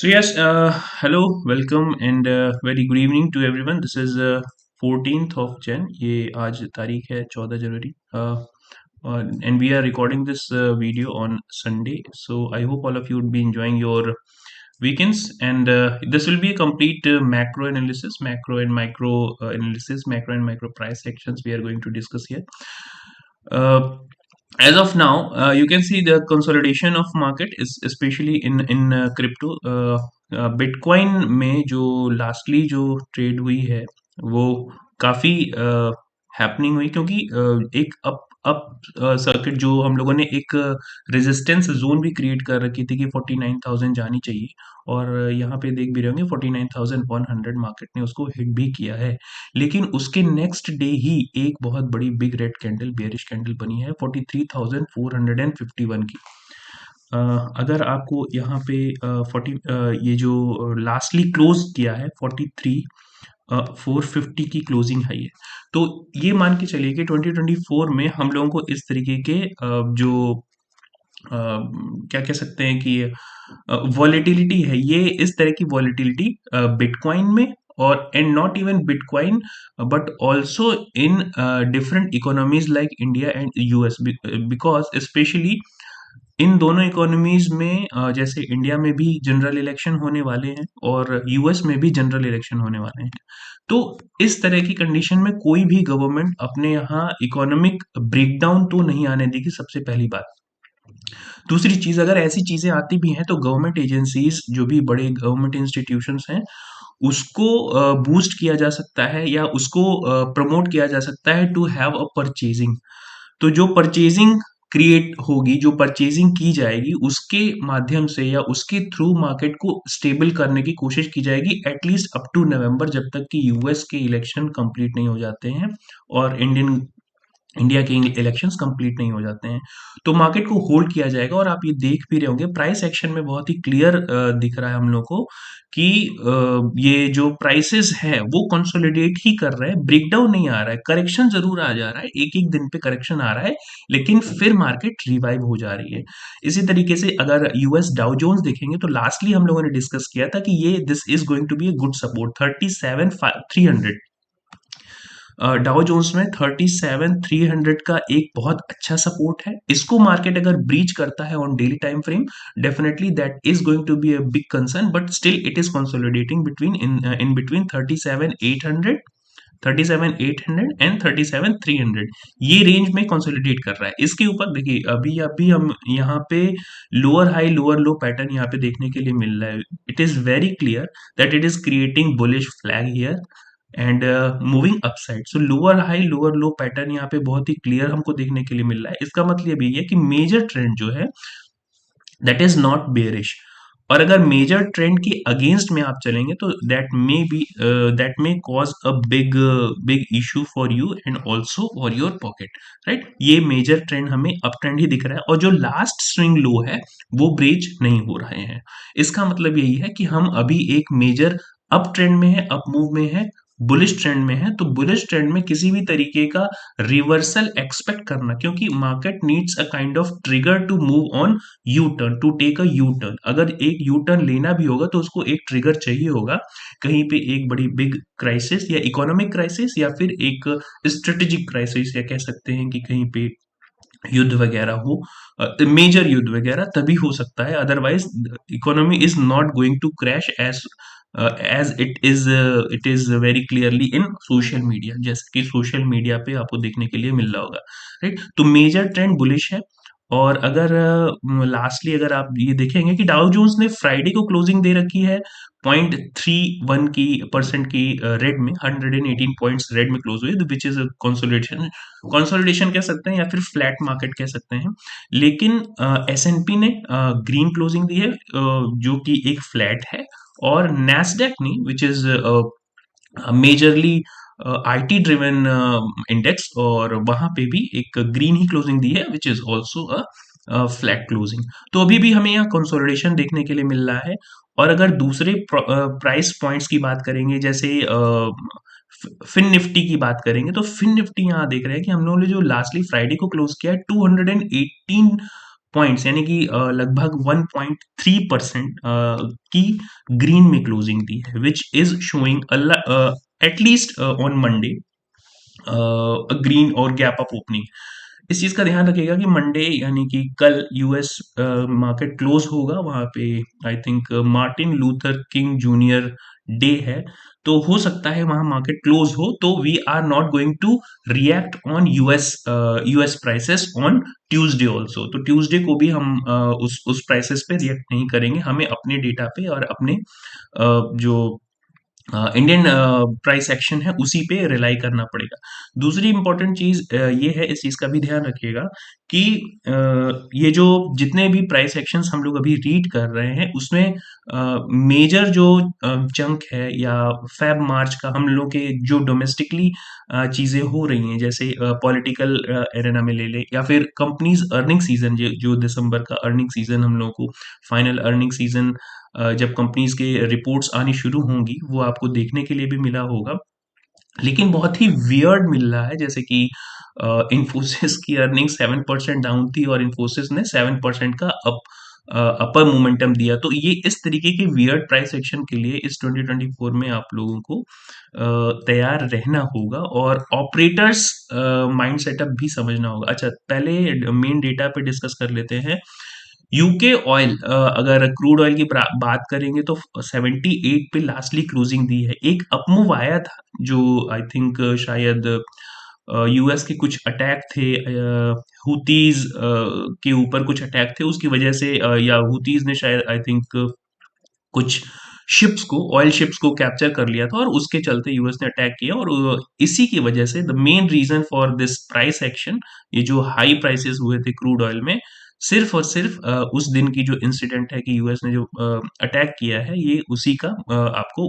So yes, hello, welcome and very good evening to everyone. This is 14th of Jan. ये आज तारीख है 14 जनवरी and we are recording this video on Sunday. So I hope all of you would be enjoying your weekends and this will be a complete macro analysis, macro and micro analysis, macro and micro price actions we are going to discuss here. Uh, as of now, you can see the consolidation of market is especially in crypto. Bitcoin में जो lastly जो trade हुई है वो काफी happening हुई क्योंकि एक अप सर्किट जो हम लोगों ने एक रेजिस्टेंस जोन भी क्रिएट कर रखी थी कि 49,000 जानी चाहिए और यहाँ पे देख भी रहे होंगे 49,100 मार्केट ने उसको हिट भी किया है। लेकिन उसके नेक्स्ट डे ही एक बहुत बड़ी big red candle bearish candle बनी है 43,451 की। अगर आपको यहाँ पे 40 ये जो लास्टली क्लोज किया है 450 की क्लोजिंग है ये। तो ये मान के चलिए कि 2024 में हम लोगों को इस तरीके के जो क्या कह सकते हैं कि वॉलेटिलिटी है, ये इस तरह की वॉलेटिलिटी बिटकॉइन में और and not even bitcoin but also in different economies like India and US, because specially in दोनों इकोनॉमीज में जैसे इंडिया में भी जनरल इलेक्शन होने वाले हैं और यूएस में भी जनरल इलेक्शन होने वाले हैं। तो इस तरह की कंडीशन में कोई भी गवर्नमेंट अपने यहाँ इकोनॉमिक ब्रेकडाउन तो नहीं आने देगी, सबसे पहली बात। दूसरी चीज, अगर ऐसी चीजें आती भी हैं तो गवर्नमेंट एजेंसीज जो भी बड़े गवर्नमेंट इंस्टीट्यूशंस हैं उसको बूस्ट किया जा सकता है या उसको प्रमोट किया जा सकता है टू हैव अ परचेजिंग। तो जो परचेजिंग क्रिएट होगी, जो परचेजिंग की जाएगी उसके माध्यम से या उसके थ्रू मार्केट को स्टेबल करने की कोशिश की जाएगी एटलीस्ट अप टू नवंबर, जब तक कि यूएस के इलेक्शन कंप्लीट नहीं हो जाते हैं और इंडिया के इलेक्शंस कंप्लीट नहीं हो जाते हैं। तो मार्केट को होल्ड किया जाएगा और आप ये देख भी रहे होंगे प्राइस एक्शन में बहुत ही क्लियर दिख रहा है हम लोग को कि ये जो प्राइसेस है वो कंसोलिडेट ही कर रहे हैं, ब्रेकडाउन नहीं आ रहा है। करेक्शन जरूर आ जा रहा है, एक एक दिन पे करेक्शन आ रहा है, लेकिन फिर मार्केट रिवाइव हो जा रही है। इसी तरीके से अगर यूएस डाउ जोन्स देखेंगे तो लास्टली हम लोगों ने डिस्कस किया था कि ये this is going to be a good support 37,300। Dow Jones में 37,300 का एक बहुत अच्छा सपोर्ट है। इसको मार्केट अगर ब्रीच करता है on daily time frame, definitely that is going to be a big concern, but still it is consolidating between in between 37,800, 37,800 and 37,300, ये रेंज में कंसोलिडेट कर रहा है। इसके ऊपर देखिए अभी अभी हम यहाँ पे लोअर हाई लोअर लो पैटर्न यहाँ पे देखने के लिए मिल रहा है। It is very clear that it is creating bullish flag here and moving upside. So lower high lower low pattern यहाँ पे बहुत ही क्लियर हमको देखने के लिए मिल रहा है। इसका मतलब यही है कि मेजर ट्रेंड जो है दैट इज नॉट बेयरिश, और अगर मेजर ट्रेंड के अगेंस्ट में आप चलेंगे तो that may cause a big big issue for you and also for your pocket, right. ये मेजर ट्रेंड हमें अप ट्रेंड ही दिख रहा है और जो लास्ट स्विंग लो है वो ब्रेच नहीं हो रहे हैं। इसका मतलब यही है कि हम अभी एक मेजर अप ट्रेंड में है, अप मूव में है, बुलिश ट्रेंड में है। तो बुलिश ट्रेंड में किसी भी तरीके का रिवर्सल एक्सपेक्ट करना, क्योंकि market needs a kind of trigger to move on U turn, to take a U turn. अगर एक यू टर्न लेना भी होगा तो उसको एक ट्रिगर चाहिए होगा, कहीं पे एक बड़ी बिग क्राइसिस या इकोनॉमिक क्राइसिस या फिर एक स्ट्रेटेजिक क्राइसिस, या कह सकते हैं कि कहीं पे युद्ध वगैरह हो, मेजर युद्ध वगैरह, तभी हो सकता है। Otherwise economy is not going to crash as it is very clearly in social media, जैसे कि सोशल मीडिया पे आपको देखने के लिए मिल रहा होगा, राइट। तो मेजर ट्रेंड बुलिश है। और अगर लास्टली अगर आप ये देखेंगे कि डाउ जोन्स ने फ्राइडे को क्लोजिंग दे रखी है 0.31 की परसेंट की रेड में, 118 पॉइंट्स रेड में क्लोज हुई, विच इज कंसोलिडेशन, कंसोलिडेशन कह सकते हैं या फिर फ्लैट मार्केट कह सकते हैं। लेकिन एसएनपी ने ग्रीन क्लोजिंग दी है जो कि एक फ्लैट है, और नैस्डैक ने which is majorly IT driven index, और वहां पे भी एक ग्रीन ही क्लोजिंग दी है which is also a flat closing. तो अभी भी हमें यहाँ कंसोलिडेशन देखने के लिए मिल रहा है। और अगर दूसरे प्राइस पॉइंट्स की बात करेंगे, जैसे फिन निफ्टी की बात करेंगे, तो फिन निफ्टी यहाँ देख रहे हैं कि हम लोगों ने जो लास्टली फ्राइडे को क्लोज किया है 218 पॉइंट्स यानी कि लगभग 1.3% की ग्रीन में क्लोजिंग दी है, which is showing at least on Monday green और गैप अप ओपनिंग। इस चीज का ध्यान रखिएगा कि मंडे यानी कि कल यूएस मार्केट क्लोज होगा, वहां पे I think Martin Luther king junior day है, तो हो सकता है वहां मार्केट क्लोज हो, तो we are not going to react on US prices on Tuesday also. तो ट्यूसडे को भी हम उस प्राइसेस पे रिएक्ट नहीं करेंगे, हमें अपने डेटा पे और अपने जो इंडियन प्राइस एक्शन है उसी पे रिलाई करना पड़ेगा। दूसरी इंपॉर्टेंट चीज ये है, इस चीज का भी ध्यान रखिएगा कि ये जो जितने भी प्राइस एक्शंस हम लोग अभी रीड कर रहे हैं उसमें मेजर जो चंक है या फेब मार्च का हम लोग के जो डोमेस्टिकली चीजें हो रही हैं, जैसे पॉलिटिकल एरेना में ले ले या फिर कंपनीज अर्निंग सीजन, जो दिसंबर का अर्निंग सीजन हम लोगों को, फाइनल अर्निंग सीजन जब कंपनीज के रिपोर्ट्स आनी शुरू होंगी वो आपको देखने के लिए भी मिला होगा। लेकिन बहुत ही वियर्ड मिल रहा है, जैसे कि इन्फोसिस की अर्निंग 7% डाउन थी और इन्फोसिस ने 7% का अपर मोमेंटम दिया। तो ये इस तरीके के वियर्ड प्राइस एक्शन के लिए इस 2024 में आप लोगों को तैयार रहना होगा और ऑपरेटर्स माइंड सेटअप भी समझना होगा। अच्छा, पहले मेन डेटा पे डिस्कस कर लेते हैं। यूके ऑयल, अगर क्रूड ऑयल की बात करेंगे तो 78 पे लास्टली क्लोजिंग दी है। एक अपमूव आया था जो आई थिंक शायद यूएस के कुछ अटैक थे, हुतीज के ऊपर कुछ अटैक थे उसकी वजह से, या हुतीज ने शायद आई थिंक कुछ शिप्स को, ऑयल शिप्स को कैप्चर कर लिया था और उसके चलते यूएस ने अटैक किया, और इसी की वजह से the main reason for this price action, ये जो हाई प्राइसेस हुए थे क्रूड ऑयल में, सिर्फ और सिर्फ उस दिन की जो इंसिडेंट है कि यूएस ने जो अटैक किया है, ये उसी का आपको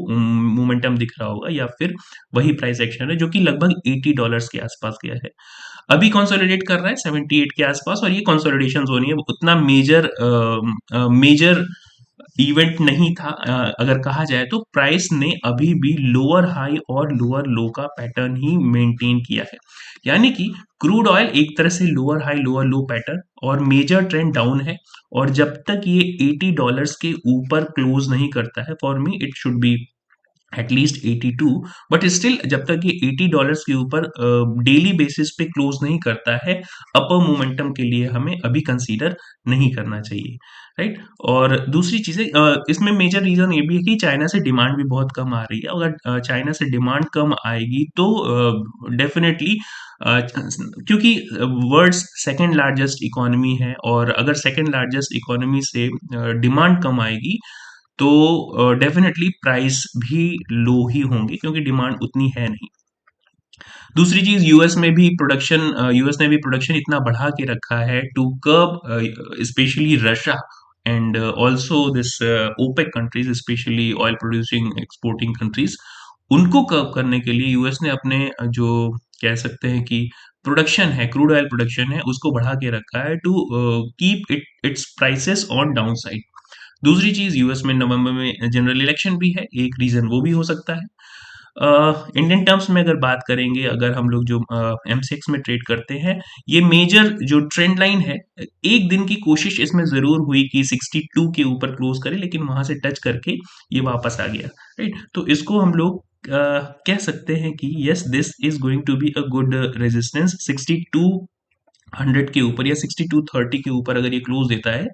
मोमेंटम दिख रहा होगा, या फिर वही प्राइस एक्शन है जो कि लगभग $80 के आसपास गया है। अभी कंसोलिडेट कर रहा है 78 के आसपास, और ये कंसोलिडेशन जोन है, उतना मेजर इवेंट नहीं था। अगर कहा जाए तो प्राइस ने अभी भी लोअर हाई और लोअर लो का पैटर्न ही मेंटेन किया है, यानी कि क्रूड ऑयल एक तरह से लोअर हाई लोअर लो पैटर्न और मेजर ट्रेंड डाउन है। और जब तक ये $80 के ऊपर क्लोज नहीं करता है, for me it should be at least 82, but still जब तक ये $80 के ऊपर डेली बेसिस पे क्लोज नहीं करता है, अपर मोमेंटम के लिए हमें अभी कंसीडर नहीं करना चाहिए, राइट। और दूसरी चीजें, इसमें मेजर रीजन ये भी है कि चाइना से डिमांड भी बहुत कम आ रही है। अगर चाइना से डिमांड कम आएगी तो डेफिनेटली, क्योंकि वर्ल्ड्स सेकेंड लार्जेस्ट इकोनॉमी है, और अगर सेकेंड लार्जेस्ट इकोनॉमी से डिमांड कम आएगी तो डेफिनेटली प्राइस भी लो ही होंगे, क्योंकि डिमांड उतनी है नहीं। दूसरी चीज, यूएस ने भी प्रोडक्शन इतना बढ़ा के रखा है to curb specially Russia and also this OPEC countries, specially oil producing exporting countries, उनको कर्ब करने के लिए यूएस ने अपने जो कह सकते हैं कि प्रोडक्शन है, क्रूड ऑयल प्रोडक्शन है, उसको बढ़ा के रखा है to keep its prices on down side. दूसरी चीज, यूएस में नवंबर में जनरल इलेक्शन भी है, एक रीजन वो भी हो सकता है। इंडियन टर्म्स में अगर बात करेंगे, अगर हम लोग जो एमसीएक्स में ट्रेड करते हैं, ये मेजर जो ट्रेंड लाइन है, एक दिन की कोशिश इसमें जरूर हुई कि 62 के ऊपर क्लोज करे, लेकिन वहां से टच करके ये वापस आ गया, राइट। तो इसको हम लोग कह सकते हैं कि yes, this is going to be a good resistance. 6200 के ऊपर या 6230 के ऊपर अगर ये क्लोज देता है,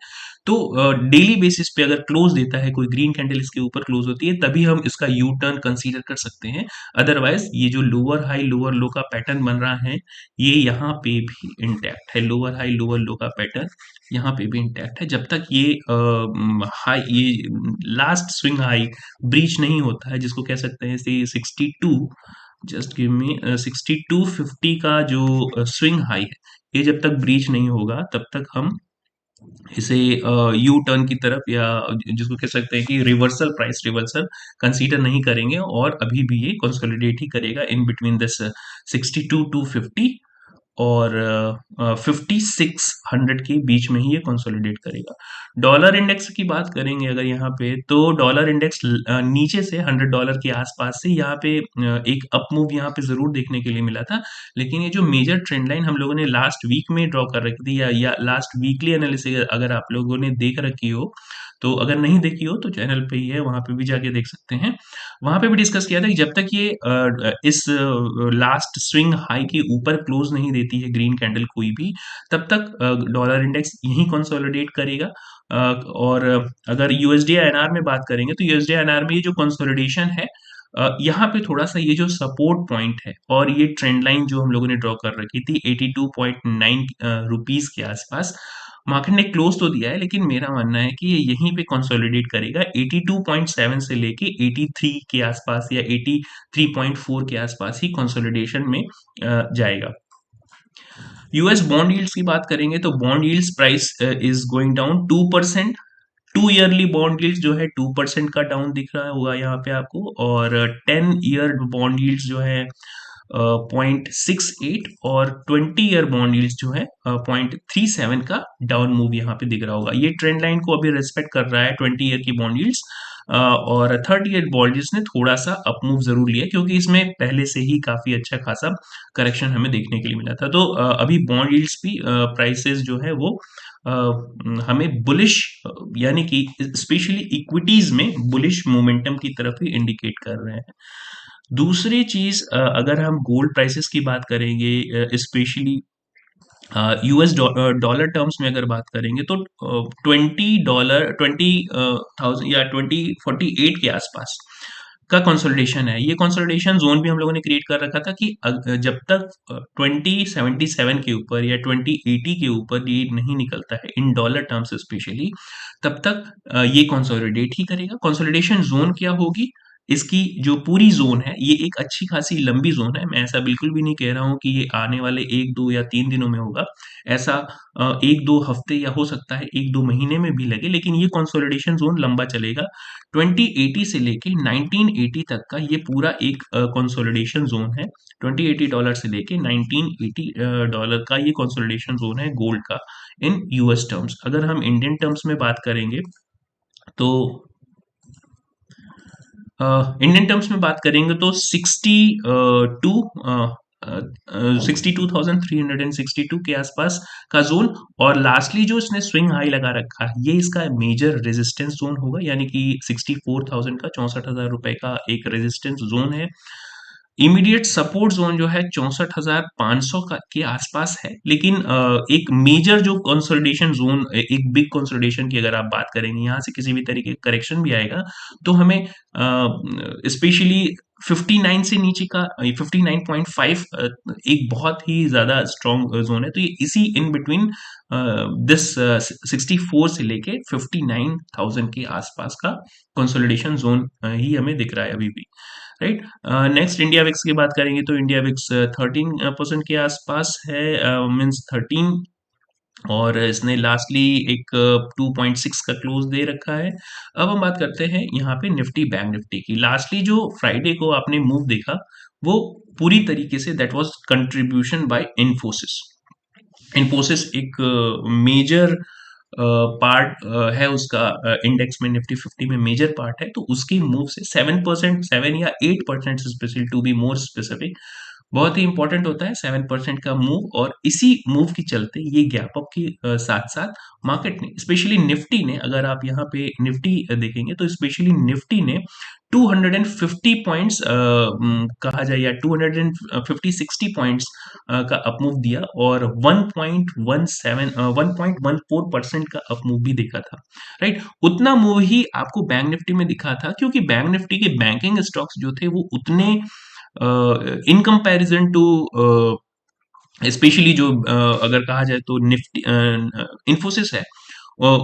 तो डेली बेसिस पे अगर क्लोज देता है, कोई ग्रीन कैंडल इसके ऊपर क्लोज होती है, तभी हम इसका यू टर्न कंसीडर कर सकते हैं। अदरवाइज ये जो लोअर हाई लोअर लो का पैटर्न बन रहा है, ये यहाँ पे भी इंटैक्ट है। लोअर हाई लोअर लो का पैटर्न यहाँ पे भी इंटैक्ट है, जब तक ये हाई, ये लास्ट स्विंग हाई ब्रीच नहीं होता है, जिसको कह सकते हैं 62, जस्ट गिव मी 6250 का जो स्विंग हाई है, ये जब तक ब्रीच नहीं होगा तब तक हम इसे यू टर्न की तरफ, या जिसको कह सकते हैं कि रिवर्सल, प्राइस रिवर्सल कंसीडर नहीं करेंगे, और अभी भी ये कंसोलिडेट ही करेगा इन बिटवीन दिस 62 टू 50 और 5600 के बीच में ही ये कंसोलिडेट करेगा। डॉलर इंडेक्स की बात करेंगे अगर यहाँ पे, तो डॉलर इंडेक्स नीचे से $100 के आसपास से यहाँ पे एक अप मूव यहाँ पे जरूर देखने के लिए मिला था। लेकिन ये जो मेजर ट्रेंड लाइन हम लोगों ने लास्ट वीक में ड्रॉ कर रखी थी, या लास्ट वीकली एनालिसिस अगर आप लोगों ने देख रखी हो, तो अगर नहीं देखी हो तो चैनल पे ही है, वहां पे भी जाके देख सकते हैं। वहां पे भी डिस्कस किया था कि जब तक ये इस लास्ट स्विंग हाई के ऊपर क्लोज नहीं देती है ग्रीन कैंडल कोई भी, तब तक डॉलर इंडेक्स यही कंसोलिडेट करेगा। और अगर यूएसडी आईएनआर में बात करेंगे, तो यूएसडी आईएनआर में ये जो कंसोलिडेशन है, यहाँ पे थोड़ा सा ये जो सपोर्ट पॉइंट है और ये ट्रेंड लाइन जो हम लोगों ने ड्रॉ कर रखी थी 82.9 रुपीस के आसपास, मार्केट ने क्लोज तो दिया है, लेकिन मेरा मानना है कि ये यहीं पे कंसोलिडेट करेगा 82.7 से लेके 83 के आसपास या 83.4 के आसपास ही कंसोलिडेशन में जाएगा। यूएस बॉन्ड यील्ड्स की बात करेंगे, तो bond yields price is going down 2%। 2 yearly bond yields जो है 2% का डाउन दिख रहा होगा यहाँ पे आपको, और 10 ईयर बॉन्ड यील्ड्स जो है 0.68, और 20 ईयर बॉन्ड यील्ड्स जो है 0.37 का डाउन मूव यहाँ पे दिख रहा होगा। ये ट्रेंड लाइन को अभी रिस्पेक्ट कर रहा है 20 ईयर की बॉन्ड यील्ड्स, और 30 ईयर बॉन्ड यील्ड्स ने थोड़ा सा अप मूव जरूर लिया, क्योंकि इसमें पहले से ही काफी अच्छा खासा करेक्शन हमें देखने के लिए मिला था। तो अभी बॉन्ड यील्ड्स भी प्राइसेस जो है वो हमें बुलिश, यानी कि स्पेशली इक्विटीज में बुलिश मोमेंटम की तरफ ही इंडिकेट कर रहे हैं। दूसरी चीज, अगर हम गोल्ड प्राइसेस की बात करेंगे, स्पेशली यूएस डॉलर टर्म्स में अगर बात करेंगे, तो $20 20,000 या 2048 के आसपास का कंसोलिडेशन है। ये कंसोलिडेशन जोन भी हम लोगों ने क्रिएट कर रखा था कि जब तक 2077 के ऊपर या 2080 के ऊपर ये नहीं निकलता है इन डॉलर टर्म्स स्पेशली, तब तक ये कंसोलिडेट ही करेगा। कंसोलिडेशन जोन क्या होगी, इसकी जो पूरी जोन है ये एक अच्छी खासी लंबी जोन है। मैं ऐसा बिल्कुल भी नहीं कह रहा हूं कि ये आने वाले 1 2 या 3 दिनों में होगा। ऐसा 1 2 हफ्ते या हो सकता है 1 2 महीने में भी लगे, लेकिन ये कंसोलिडेशन जोन लंबा चलेगा। 2080 से लेके 1980 तक का ये पूरा एक कंसोलिडेशन जोन है। $2080 से लेके $1980 का ये कंसोलिडेशन जोन है गोल्ड का इन यूएस टर्म्स। अगर हम इंडियन टर्म्स में बात करेंगे, तो इंडियन टर्म्स में बात करेंगे तो 62,362 के आसपास का जोन, और लास्टली जो इसने स्विंग हाई लगा रखा है, ये इसका मेजर रेजिस्टेंस जोन होगा, यानी कि 64,000 का, 64,000 रुपए का एक रेजिस्टेंस जोन है। इमीडिएट सपोर्ट जोन जो है 64,500 का के आसपास है। लेकिन एक मेजर जो कंसोलिडेशन जोन, एक बिग कंसोलिडेशन की अगर आप बात करेंगे, यहाँ से किसी भी तरीके का करेक्शन भी आएगा, तो हमें स्पेशली 59 से नीचे का 59.5 एक बहुत ही ज्यादा स्ट्रॉन्ग जोन है। तो ये इसी इन बिटवीन दिस 64 से लेके 59,000 के आसपास का कंसोलिडेशन जोन ही हमें दिख रहा है अभी भी, राइट। नेक्स्ट इंडिया विक्स की बात करेंगे, तो इंडिया विक्स 13% के आसपास है, मींस 13, और इसने लास्टली एक 2.6 का क्लोज दे रखा है। अब हम बात करते हैं यहाँ पे निफ्टी बैंक निफ्टी की। लास्टली जो फ्राइडे को आपने मूव देखा, वो पूरी तरीके say that was contribution by Infosys. Infosys एक मेजर पार्ट है उसका, इंडेक्स में निफ्टी 50 में मेजर पार्ट है, तो उसकी मूव से 7%, 7 या 8% specially, to be more specific, बहुत ही इंपॉर्टेंट होता है 7% का मूव। और इसी मूव के चलते ये गैप अप के साथ साथ मार्केट ने, स्पेशली निफ्टी ने, अगर आप यहाँ पे निफ्टी देखेंगे, तो स्पेशली निफ्टी ने 250 पॉइंट्स कहा जाए, या 250-60 पॉइंट्स का अपमूव दिया, और 1.14% का अपमूव भी देखा था, राइट। उतना मूव ही आपको बैंक निफ्टी में दिखा था, क्योंकि बैंक निफ्टी के बैंकिंग स्टॉक्स जो थे वो उतने इन कंपैरिजन टू, स्पेशली जो अगर कहा जाए तो निफ्टी इन्फोसिस है,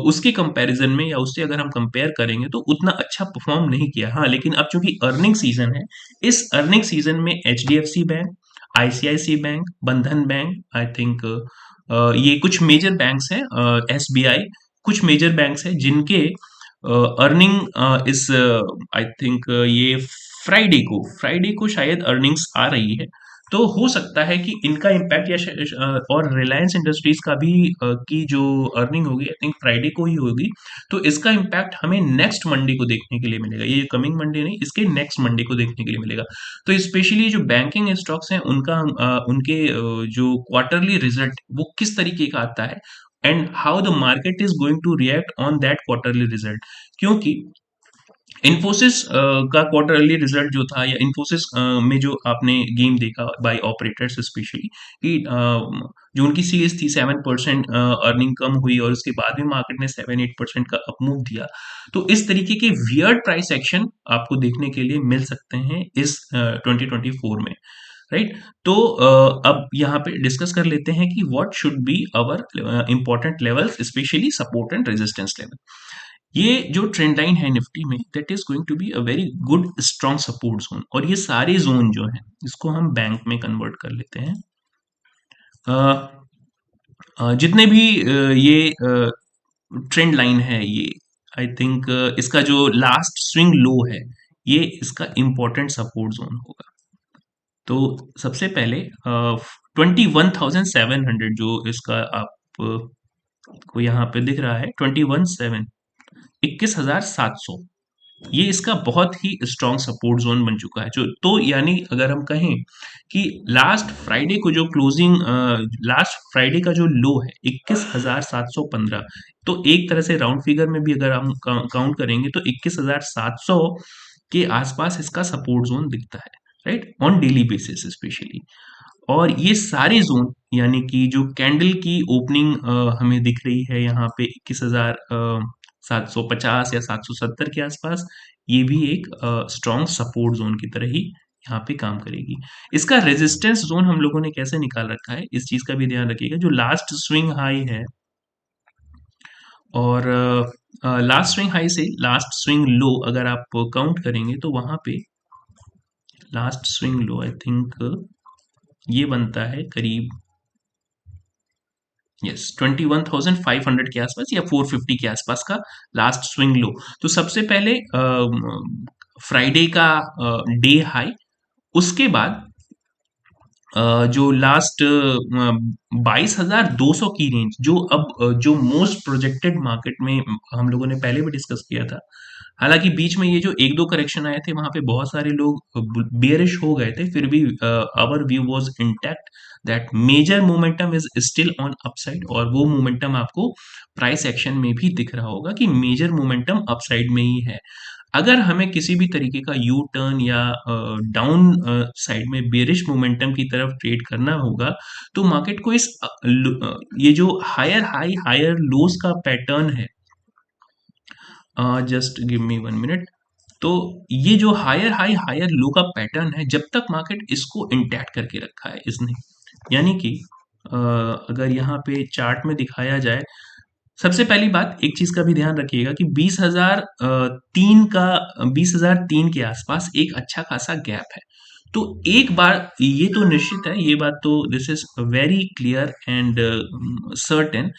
उसके कंपैरिजन में या उससे अगर हम कंपेयर करेंगे, तो उतना अच्छा परफॉर्म नहीं किया। हाँ, लेकिन अब चूंकि अर्निंग सीजन है, इस अर्निंग सीजन में एचडीएफसी बैंक, आईसीआईसी बैंक, बंधन बैंक, आई थिंक ये कुछ मेजर बैंक्स हैं, एसबीआई, कुछ मेजर बैंक्स हैं जिनके अर्निंग इस, आई थिंक ये फ्राइडे को शायद अर्निंग्स आ रही है। तो हो सकता है कि इनका इम्पैक्ट या और रिलायंस इंडस्ट्रीज का भी की जो अर्निंग होगी आई थिंक फ्राइडे को ही होगी, तो इसका इम्पैक्ट हमें नेक्स्ट मंडे को देखने के लिए मिलेगा, ये कमिंग मंडे नहीं, इसके नेक्स्ट मंडे को देखने के लिए मिलेगा। तो स्पेशली जो बैंकिंग स्टॉक्स हैं उनका उनके जो क्वार्टरली रिजल्ट वो किस तरीके का आता है and how the market is going to react on that quarterly result. क्योंकि इन्फोसिस का क्वार्टरली रिजल्ट जो था, या इन्फोसिस में जो आपने गेम देखा बाय ऑपरेटर्स स्पेशली कि जो उनकी सीरीज थी 7% अर्निंग कम हुई और उसके बाद में मार्केट ने 7-8% का अपमूव दिया। तो इस तरीके के वियर्ड प्राइस एक्शन आपको देखने के लिए मिल सकते हैं इस 2024 में, राइट। तो अब यहाँ पे डिस्कस कर लेते हैं कि what should be our important levels, specially support and resistance level. ये जो ट्रेंड लाइन है निफ्टी में, that is going to be a very good strong support zone, और ये सारे जोन जो हैं इसको हम बैंक में कन्वर्ट कर लेते हैं। अ, जितने भी ये ट्रेंड लाइन है, ये आई थिंक इसका जो लास्ट स्विंग लो है ये इसका इंपॉर्टेंट सपोर्ट जोन होगा। तो सबसे पहले 21,700 जो इसका आप को यहाँ पे दिख रहा है, 21,700 ये इसका बहुत ही स्ट्रॉन्ग सपोर्ट जोन बन चुका है। जो तो यानी अगर हम कहें कि लास्ट फ्राइडे को जो क्लोजिंग लास्ट फ्राइडे का जो लो है 21,715, तो एक तरह से राउंड फिगर में भी अगर हम काउंट करेंगे तो 21,700 के आसपास इसका सपोर्ट जोन दिखता है, right, on daily basis specially. और ये सारे जोन यानी कि जो कैंडल की ओपनिंग हमें दिख रही है यहाँ पे 21,750 या 770 के आसपास, ये भी एक स्ट्रॉन्ग सपोर्ट जोन की तरह ही यहाँ पे काम करेगी। इसका रेजिस्टेंस जोन हम लोगों ने कैसे निकाल रखा है, इस चीज का भी ध्यान रखिएगा। जो लास्ट स्विंग हाई है और लास्ट स्विंग हाई से लास्ट स्विंग लो अगर आप काउंट करेंगे तो वहां पे last swing low I think ये बनता है करीब 21,500 के आसपास या 450 के आसपास का लास्ट स्विंग लो। तो सबसे पहले फ्राइडे का डे हाई, उसके बाद जो लास्ट 22,200 की रेंज, जो अब जो मोस्ट प्रोजेक्टेड मार्केट में हम लोगों ने पहले भी डिस्कस किया था। हालांकि बीच में ये जो एक दो करेक्शन आए थे वहां पे बहुत सारे लोग बेयरिश हो गए थे, फिर भी our view was intact that major momentum is still on upside, और वो मोमेंटम आपको प्राइस एक्शन में भी दिख रहा होगा कि मेजर मोमेंटम अपसाइड में ही है। अगर हमें किसी भी तरीके का यू टर्न या डाउन साइड में बेरिश मोमेंटम की तरफ ट्रेड करना होगा, तो मार्केट को इस ये जो हायर हाई हायर लोज का पैटर्न है, जस्ट गिव मी 1 मिनट। तो ये जो हायर हाई हायर लो का पैटर्न है, जब तक मार्केट इसको इंटैक्ट करके रखा है इसने, यानी कि अगर यहाँ पे चार्ट में दिखाया जाए, सबसे पहली बात एक चीज का भी ध्यान रखिएगा कि 20,003 के आसपास एक अच्छा खासा गैप है। तो एक बार ये तो निश्चित है, ये बात तो this is very clear and certain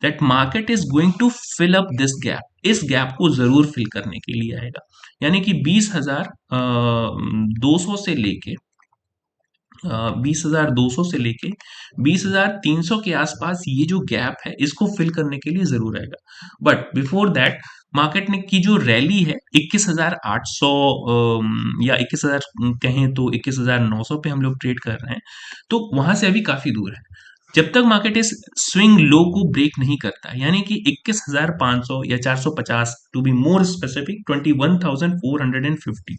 that market is going to fill up this gap, इस गैप को जरूर फिल करने के लिए आएगा। यानी कि 20,200 से लेके 20,200 से लेके 20,300 के आसपास ये जो गैप है इसको फिल करने के लिए जरूर आएगा। बट बिफोर दैट मार्केट ने की जो रैली है 21,800 या 21,000 कहें तो 21,900 पे हम लोग ट्रेड कर रहे हैं, तो वहां से अभी काफी दूर है। जब तक मार्केट इस स्विंग लो को ब्रेक नहीं करता है, यानी कि 21,500 या 450, टू बी मोर स्पेसिफिक 21,450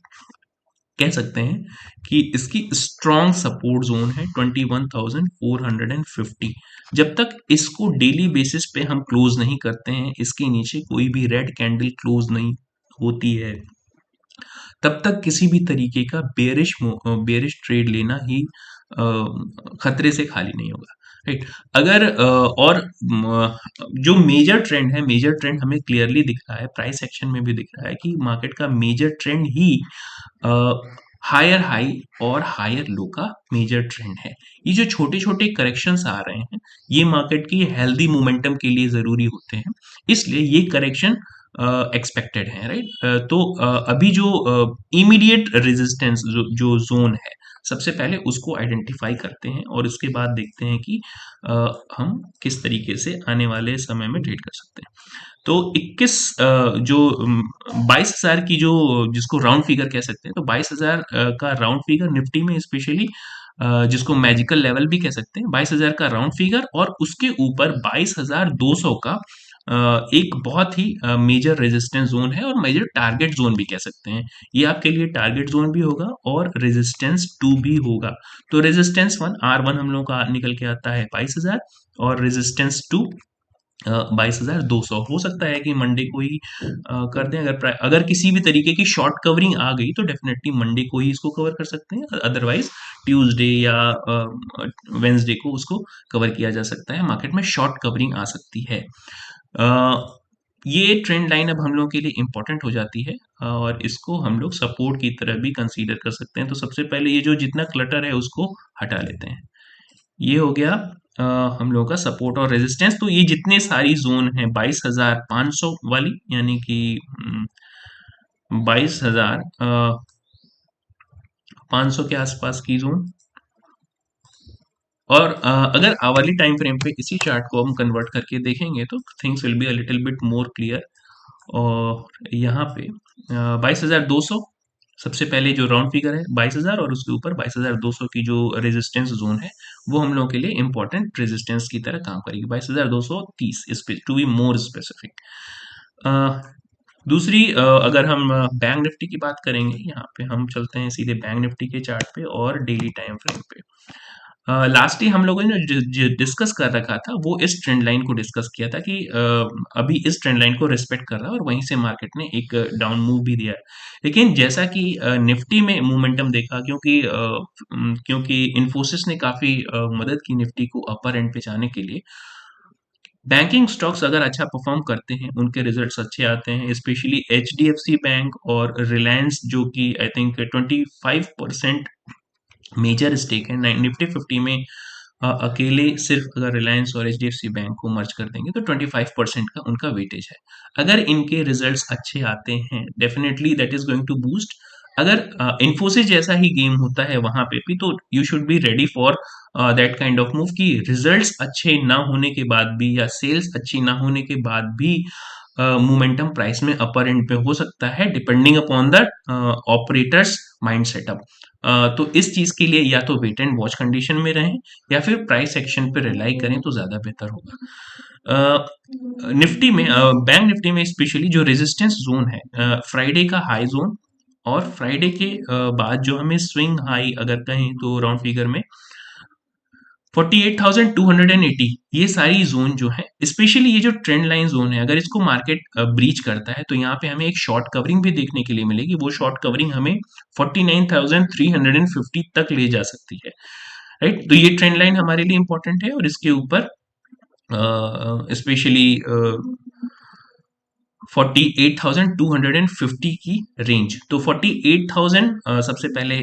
कह सकते हैं कि इसकी स्ट्रॉन्ग सपोर्ट जोन है 21,450। जब तक इसको डेली बेसिस पे हम क्लोज नहीं करते हैं, इसके नीचे कोई भी रेड कैंडल क्लोज नहीं होती है, तब तक किसी भी तरीके का बेरिश ट्रेड लेना ही खतरे से खाली नहीं होगा, राइट। अगर और जो मेजर ट्रेंड है, मेजर ट्रेंड हमें क्लियरली दिख रहा है, प्राइस एक्शन में भी दिख रहा है कि मार्केट का मेजर ट्रेंड ही हायर हाई और हायर लो का मेजर ट्रेंड है। ये जो छोटे छोटे करेक्शंस आ रहे हैं ये मार्केट की हेल्दी मोमेंटम के लिए जरूरी होते हैं, इसलिए ये करेक्शन एक्सपेक्टेड हैं, राइट। तो अभी जो इमीडिएट रेजिस्टेंस जो जो जोन है, सबसे पहले उसको आइडेंटिफाई करते हैं और उसके बाद देखते हैं कि हम किस तरीके से आने वाले समय में ट्रेड कर सकते हैं। तो 21 जो 22,000 की जो जिसको राउंड फिगर कह सकते हैं, तो 22,000 का राउंड फिगर निफ्टी में स्पेशली जिसको मैजिकल लेवल भी कह सकते हैं, 22,000 का राउंड फिगर और उसके ऊपर 22,200 का एक बहुत ही मेजर रेजिस्टेंस जोन है और मेजर टारगेट जोन भी कह सकते हैं। ये आपके लिए टारगेट जोन भी होगा और रेजिस्टेंस 2 भी होगा। तो रेजिस्टेंस 1 R1 हम लोगों का निकल के आता है 22,000 और रेजिस्टेंस 2 22,200 हो सकता है कि मंडे को ही कर दें। अगर किसी भी तरीके की शॉर्ट कवरिंग आ गई तो डेफिनेटली मंडे को ही इसको कवर कर सकते हैं, अदरवाइज ट्यूसडे या वेंसडे को उसको कवर किया जा सकता है। मार्केट में शॉर्ट कवरिंग आ सकती है। ये ट्रेंड लाइन अब हम लोगों के लिए इंपॉर्टेंट हो जाती है और इसको हम लोग सपोर्ट की तरह भी कंसीडर कर सकते हैं। तो सबसे पहले ये जो जितना क्लटर है उसको हटा लेते हैं। ये हो गया अ, हम लोगों का सपोर्ट और रेजिस्टेंस। तो ये जितने सारी जोन है 22,500 वाली, यानी कि 22,500 के आसपास की जोन। और अगर आवरली टाइम फ्रेम पे इसी चार्ट को हम कन्वर्ट करके देखेंगे तो things will be a little bit more clear. और यहाँ पे 22,200 सबसे पहले जो राउंड फिगर है 22,000 और उसके ऊपर 22,200 की जो रेजिस्टेंस जोन है वो हम लोगों के लिए इंपॉर्टेंट रेजिस्टेंस की तरह काम करेगी। 22,230 इस पे टू बी मोर स्पेसिफिक। दूसरी अगर हम बैंक निफ्टी की बात करेंगे, यहाँ पे हम चलते हैं सीधे बैंक निफ्टी के चार्ट पे और डेली टाइम फ्रेम पे। लास्टली हम लोगों ने जो डिस्कस कर रखा था वो इस ट्रेंड लाइन को डिस्कस किया था कि अभी इस ट्रेंड लाइन को रिस्पेक्ट कर रहा है और वहीं से मार्केट ने एक डाउन मूव भी दिया है। लेकिन जैसा कि निफ्टी में मोमेंटम देखा, क्योंकि इन्फोसिस ने काफी मदद की निफ्टी को अपर एंड पे जाने के लिए। बैंकिंग स्टॉक्स अगर अच्छा परफॉर्म करते हैं, उनके रिजल्ट्स अच्छे आते हैं, स्पेशली एचडीएफसी बैंक और रिलायंस जो कि आई थिंक 25% मेजर स्टेक है निफ्टी 50 में। अकेले सिर्फ अगर रिलायंस और एचडीएफसी बैंक को मर्ज कर देंगे तो 25% का उनका वेटेज है। अगर इनके रिजल्ट्स अच्छे आते हैं definitely that is going to boost. अगर इन्फोसिस जैसा ही गेम होता है वहां पे भी, तो you should be ready for that kind of move कि रिजल्ट्स अच्छे ना होने के बाद भी या सेल्स अच्छी ना होने के बाद भी मोमेंटम प्राइस में अपर एंड पे हो सकता है, depending upon the operators mind setup. तो इस चीज के लिए या तो वेट एंड वॉच कंडीशन में रहें या फिर प्राइस एक्शन पे रिलाई करें तो ज्यादा बेहतर होगा। निफ्टी में बैंक निफ्टी में स्पेशली जो रेजिस्टेंस जोन है फ्राइडे का हाई जोन और फ्राइडे के बाद जो हमें स्विंग हाई अगर कहें तो राउंड फिगर में 48,280, ये सारी जोन जो है, स्पेशली ये जो ट्रेंड लाइन जोन है, अगर इसको मार्केट ब्रीच करता है तो यहाँ पे हमें एक शॉर्ट कवरिंग भी देखने के लिए मिलेगी। वो शॉर्ट कवरिंग हमें 49,350 तक ले जा सकती है, राइट। तो ये ट्रेंड लाइन हमारे लिए इंपॉर्टेंट है और इसके ऊपर स्पेशली 48,250 की रेंज। तो 48,000 सबसे पहले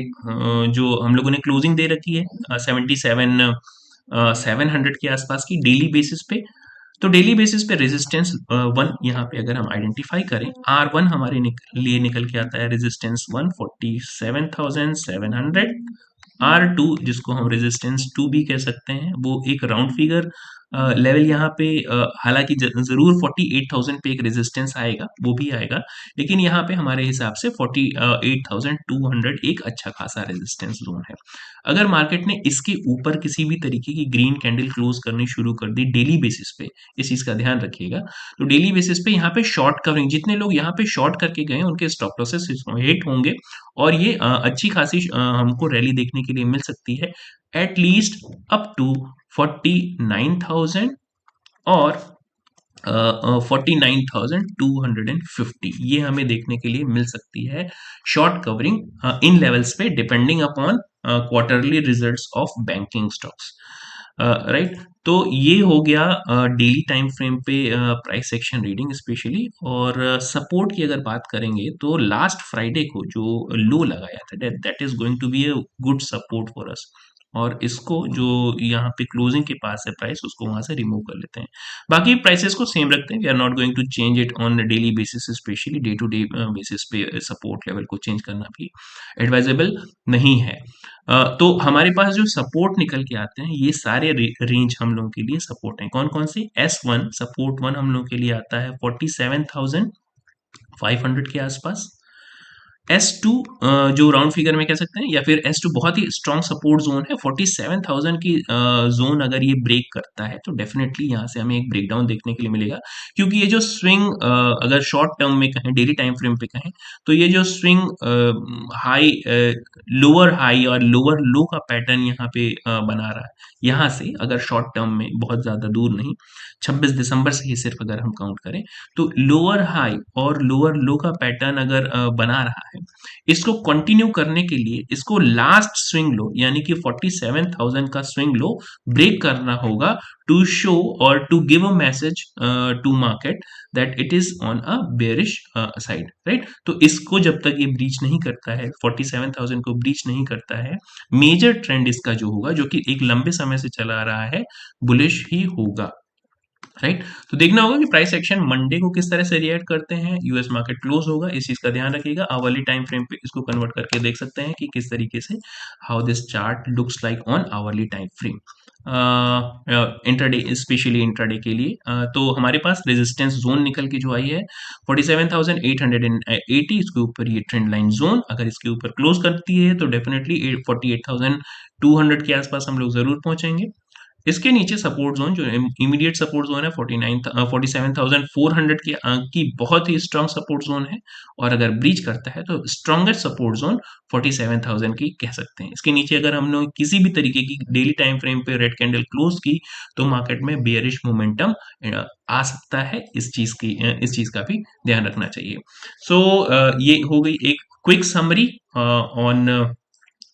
जो हम लोगों ने क्लोजिंग दे रखी है 77,700 के आसपास की डेली बेसिस पे। तो डेली बेसिस पे रेजिस्टेंस 1 यहाँ पे अगर हम आइडेंटिफाई करें, R1 हमारे लिए निकल के आता है रेजिस्टेंस 1 47,700। R2 जिसको हम रेजिस्टेंस 2 भी कह सकते हैं, वो एक राउंड फिगर लेवल यहाँ पे हालांकि जरूर 48,000 पे एक रेजिस्टेंस आएगा, वो भी आएगा, लेकिन यहाँ पे हमारे हिसाब से 48,200 एक अच्छा खासा रेजिस्टेंस जोन है। अगर मार्केट ने इसके ऊपर किसी भी तरीके की ग्रीन कैंडल क्लोज करनी शुरू कर दी डेली बेसिस पे, इस चीज का ध्यान रखिएगा। तो डेली बेसिस पे यहाँ पे शॉर्ट कवरिंग, जितने लोग यहाँ पे शॉर्ट करके गए उनके स्टॉप लॉसेस हिट होंगे और ये अच्छी खासी हमको रैली देखने के लिए मिल सकती है, एटलीस्ट अप टू 49,000 और 49,250, ये हमें देखने के लिए मिल सकती है शॉर्ट कवरिंग इन लेवल्स पे, depending upon quarterly results of banking stocks, right. तो ये हो गया डेली टाइम फ्रेम पे प्राइस एक्शन रीडिंग स्पेशली। और सपोर्ट की अगर बात करेंगे तो लास्ट फ्राइडे को जो लो लगाया था that is going to be a good support for us. और इसको जो यहाँ पे क्लोजिंग के पास है प्राइस, उसको वहां से रिमूव कर लेते हैं। बाकी प्राइसेस को सेम रखते हैं, we are not going to change it on daily basis, especially day to day basis पे सपोर्ट लेवल को चेंज करना भी एडवाइजेबल नहीं है। तो हमारे पास जो सपोर्ट निकल के आते हैं, ये सारे रेंज हम लोगों के लिए सपोर्ट हैं। कौन कौन से? S1 सपोर्ट 1 हम लोगों के लिए आता है 47,500 के आसपास। S2 जो राउंड फिगर में कह सकते हैं, या फिर S2 बहुत ही स्ट्रॉन्ग सपोर्ट जोन है। 47,000 की जोन अगर ये ब्रेक करता है तो डेफिनेटली यहाँ से हमें एक ब्रेकडाउन देखने के लिए मिलेगा, क्योंकि ये जो स्विंग अगर शॉर्ट टर्म में कहें, डेली टाइम फ्रेम पे कहें, तो ये जो स्विंग हाई, लोअर हाई और लोअर लो का पैटर्न यहाँ पे बना रहा है, यहाँ से अगर शॉर्ट टर्म में, बहुत ज्यादा दूर नहीं, 26 दिसंबर से ही सिर्फ अगर हम काउंट करें, तो लोअर हाई और लोअर लो का पैटर्न अगर बना रहा है, इसको कंटिन्यू करने के लिए इसको लास्ट स्विंग लो यानी कि 47,000 का स्विंग लो ब्रेक करना होगा, टू शो और to give a message to market that it is on a bearish side, right. तो इसको जब तक ये ब्रीच नहीं करता है, 47,000 को ब्रीच नहीं करता है, मेजर ट्रेंड इसका जो होगा, जो कि एक लंबे समय से चला आ रहा है, बुलिश ही होगा, राइट। तो देखना होगा कि प्राइस एक्शन मंडे को किस तरह से रिएक्ट करते हैं, यूएस मार्केट क्लोज होगा, इस चीज का ध्यान रखिएगा। आवरली टाइम फ्रेम पे इसको कन्वर्ट करके देख सकते हैं कि किस तरीके से how this chart looks like on hourly time frame intraday, specially intraday के लिए। तो हमारे पास रेजिस्टेंस जोन निकल के जो आई है 47,880, इसके ऊपर ये ट्रेंड लाइन जोन अगर इसके ऊपर क्लोज करती है तो डेफिनेटली 48,200 के आसपास हम लोग जरूर पहुंचेंगे। इसके नीचे सपोर्ट जोन, जो इमीडिएट सपोर्ट जोन है 47,400 की बहुत ही स्ट्रांग सपोर्ट जोन है, और अगर ब्रीच करता है तो स्ट्रॉन्गेस्ट सपोर्ट जोन 47,000 की कह सकते हैं। इसके नीचे अगर हम लोग किसी भी तरीके की डेली टाइम फ्रेम पे रेड कैंडल क्लोज की, तो मार्केट में बेयरिश मोमेंटम आ सकता है। इस चीज का भी ध्यान रखना चाहिए। सो ये हो गई एक quick summary on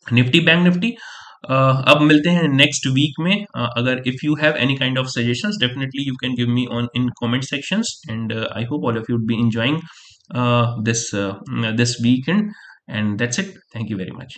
Nifty bank Nifty. अब मिलते हैं नेक्स्ट वीक में। अगर if you have any kind of suggestions, definitely you can give me on in comment sections, and I hope all of you would be enjoying this weekend, and that's it. Thank you very much.